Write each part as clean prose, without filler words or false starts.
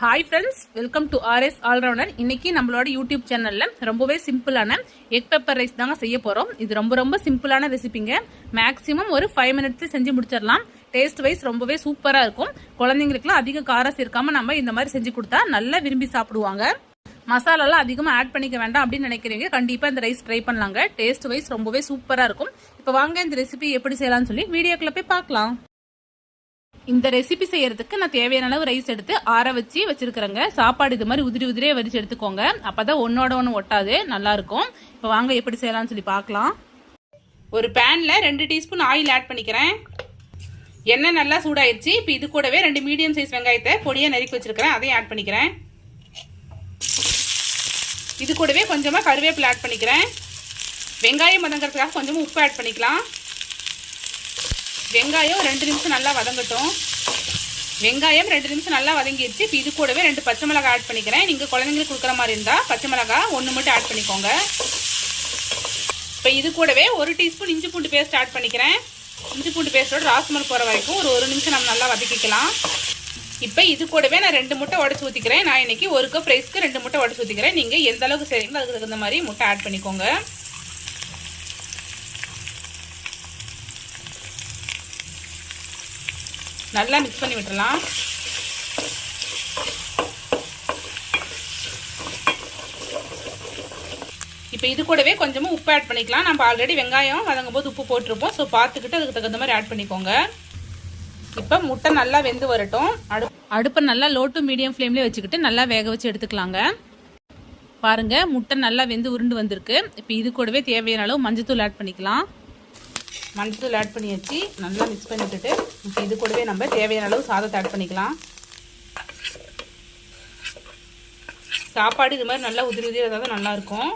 Hi friends, welcome to RS Allrounder. இன்னைக்கு நம்மளோட YouTube சேனல்ல ரொம்பவே சிம்பிளான எக் பெப்பர் ரைஸ் தாங்க செய்ய போறோம். இது ரொம்ப சிம்பிளான ரெசிபிங்க. மேக்ஸிமம் ஒரு 5 மினிட்ஸ் செஞ்சு முடிச்சிடலாம். டேஸ்ட் வைஸ் ரொம்பவே சூப்பரா இருக்கும். குழந்தைங்களுக்குலாம் அதிக காரம் சேர்க்காம நம்ம இந்த மாதிரி செஞ்சு கொடுத்தா நல்லா விரும்பி சாப்பிடுவாங்க. மசாலாலாம் அதிகமாக ஆட் பண்ணிக்க வேண்டாம் அப்படின்னு நினைக்கிறீங்க, கண்டிப்பாக இந்த ரைஸ் ட்ரை பண்ணலாங்க. டேஸ்ட் வைஸ் ரொம்பவே சூப்பராக இருக்கும். இப்போ வாங்க இந்த ரெசிபி எப்படி செய்யலாம்னு சொல்லி வீடியோக்குள்ள போய் பார்க்கலாம். இந்த ரெசிபி செய்யறதுக்கு நான் தேவையான அளவு ரைஸ் எடுத்து ஆற வச்சு வச்சிருக்கிறேங்க. சாப்பாடு இது மாதிரி உதிரியே வரிச்சு எடுத்துக்கோங்க, அப்பதான் ஒன்னோட ஒன்று ஒட்டாது, நல்லா இருக்கும். இப்போ வாங்க எப்படி செய்யலாம்னு சொல்லி பார்க்கலாம். ஒரு பேன்ல 2 டீஸ்பூன் ஆயில் ஆட் பண்ணிக்கிறேன். எண்ணெய் நல்லா சூடாயிருச்சு. இப்போ இது கூடவே 2 மீடியம் சைஸ் வெங்காயத்தை பொடியா நறுக்கி வச்சிருக்கிறேன், அதையும் ஆட் பண்ணிக்கிறேன். இது கூடவே கொஞ்சமா கருவேப்பிலை ஆட் பண்ணிக்கிறேன். வெங்காயம் வதங்கிறதுக்காக கொஞ்சமா உப்பு ஆட் பண்ணிக்கலாம். வெங்காயம் 2 நிமிஷம் நல்லா வதங்கட்டும். வெங்காயம் 2 நிமிஷம் நல்லா வதங்கிடுச்சு. இப்போ இது கூடவே 2 பச்சை மிளகாய் ஆட் பண்ணிக்கிறேன். நீங்கள் குழந்தைங்களுக்கு கொடுக்குற மாதிரி இருந்தால் பச்சை மிளகாய் 1 மட்டும் ஆட் பண்ணிக்கோங்க. இப்போ இது கூடவே 1 டீஸ்பூன் இஞ்சி பூண்டு பேஸ்ட் ஆட் பண்ணிக்கிறேன். இஞ்சி பூண்டு பேஸ்ட்டோட ராஸ்மல் போகிற வரைக்கும் ஒரு 1 நிமிஷம் நம்ம நல்லா வதக்கிக்கலாம். இப்போ இது கூடவே நான் 2 முட்டை உடச்சி ஊற்றிக்கிறேன். நான் இன்னைக்கு 1 கப் ரைஸ்க்கு 2 முட்டை உடச்சி ஊற்றிக்கிறேன். நீங்கள் எந்த அளவுக்கு செய்றீங்களோ அதுக்கு தகுந்த மாதிரி முட்டை ஆட் பண்ணிக்கோங்க. நல்லா மிக்ஸ் பண்ணி விட்டுறலாம். இப்போ இது கூடவே கொஞ்சமாக உப்பு ஆட் பண்ணிக்கலாம். நம்ம ஆல்ரெடி வெங்காயம் வதங்கும் போது உப்பு போட்டிருப்போம், ஸோ பார்த்துக்கிட்டு அதுக்கு தகுந்த மாதிரி ஆட் பண்ணிக்கோங்க. இப்போ முட்டை நல்லா வெந்து வரட்டும். அடுப்பை நல்லா லோ டு மீடியம் ஃப்ளேம்லேயே வச்சுக்கிட்டு நல்லா வேக வச்சு எடுத்துக்கலாங்க. பாருங்க, முட்டை நல்லா வெந்து உருண்டு வந்திருக்கு. இப்போ இது கூடவே தேவையான அளவு மஞ்சத்தூள் ஆட் பண்ணிக்கலாம். மஞ்சத்தூள் ஆட் பண்ணி வச்சு நல்லா மிக்ஸ் பண்ணி விட்டுட்டு இப்போ இது கூடவே நம்ம தேவையான அளவு சாதத்தை ஆட் பண்ணிக்கலாம். சாப்பாடு இது மாதிரி நல்லா உதிரி இருந்தால் தான் நல்லாயிருக்கும்.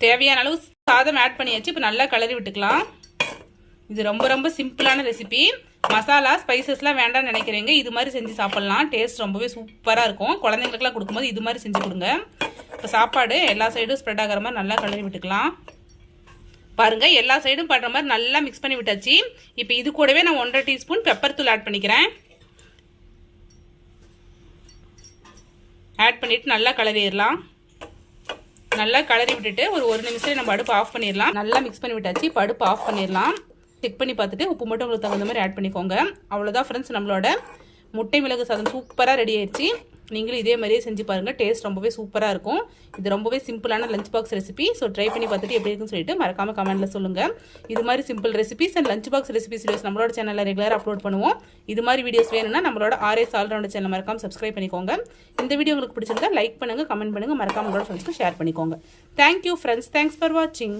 தேவையான அளவு சாதம் ஆட் பண்ணியாச்சு. இப்போ நல்லா கிளறி விட்டுக்கலாம். இது ரொம்ப சிம்பிளான ரெசிபி. மசாலா ஸ்பைசஸ்லாம் வேண்டாம்னு நினைக்கிறீங்க, இது மாதிரி செஞ்சு சாப்பிட்லாம். டேஸ்ட் ரொம்பவே சூப்பராக இருக்கும். குழந்தைங்களுக்குலாம் கொடுக்கும்போது இது மாதிரி செஞ்சு கொடுங்க. இப்போ சாப்பாடு எல்லா சைடும் ஸ்ப்ரெட் ஆகிற மாதிரி நல்லா கிளறி விட்டுக்கலாம். பாருங்க, எல்லா சைடும் படுற மாதிரி நல்லா மிக்ஸ் பண்ணி விட்டாச்சு. இப்போ இது கூடவே நான் 1.5 டீஸ்பூன் பெப்பர் தூள் ஆட் பண்ணிக்கிறேன். ஆட் பண்ணிட்டு நல்லா கிளறிடலாம். நல்லா கிளறி விட்டுட்டு ஒரு 1 நிமிஷம் நம்ம அடுப்பு ஆஃப் பண்ணிடலாம். நல்லா மிக்ஸ் பண்ணி விட்டாச்சு. இப்போ அடுப்பு ஆஃப் பண்ணிடலாம். செக் பண்ணி பார்த்துட்டு உப்பு மட்டும் உங்களுக்கு தகுந்த மாதிரி ஆட் பண்ணிக்கோங்க. அவ்வளோதான் ஃப்ரெண்ட்ஸ், நம்மளோட முட்டை மிளகு சாதம் சூப்பராக ரெடி ஆயிடுச்சு. நீங்களும் இதே மாதிரியே செஞ்சு பாருங்கள். டேஸ்ட் ரொம்பவே சூப்பராக இருக்கும். இது ரொம்பவே சிம்பிளான lunch box recipe. So try பண்ணி பார்த்துட்டு எப்படி இருக்குன்னு சொல்லிட்டு மறக்காம கமெண்ட்டில் சொல்லுங்கள். இது மாதிரி simple recipes and lunch box recipes videos நம்மளோட சேனலில் ரெகுலராக அப்லோட் பண்ணுவோம். இது மாதிரி வீடியோஸ் வேணும்னா நம்மளோட RS Allrounder சேனல் மறக்காம சப்ஸ்கிரைப் பண்ணிக்கோங்க. இந்த வீடியோ உங்களுக்கு பிடிச்சிருந்தா லைக் பண்ணுங்கள், கமெண்ட் பண்ணுங்கள், மறக்காம உங்களோட ஃப்ரெண்ட்ஸ்க்கு ஷேர் பண்ணிக்கோங்க. தேங்க்யூ ஃப்ரெண்ட்ஸ், தேங்க்ஸ் ஃபார் வாட்சிங்.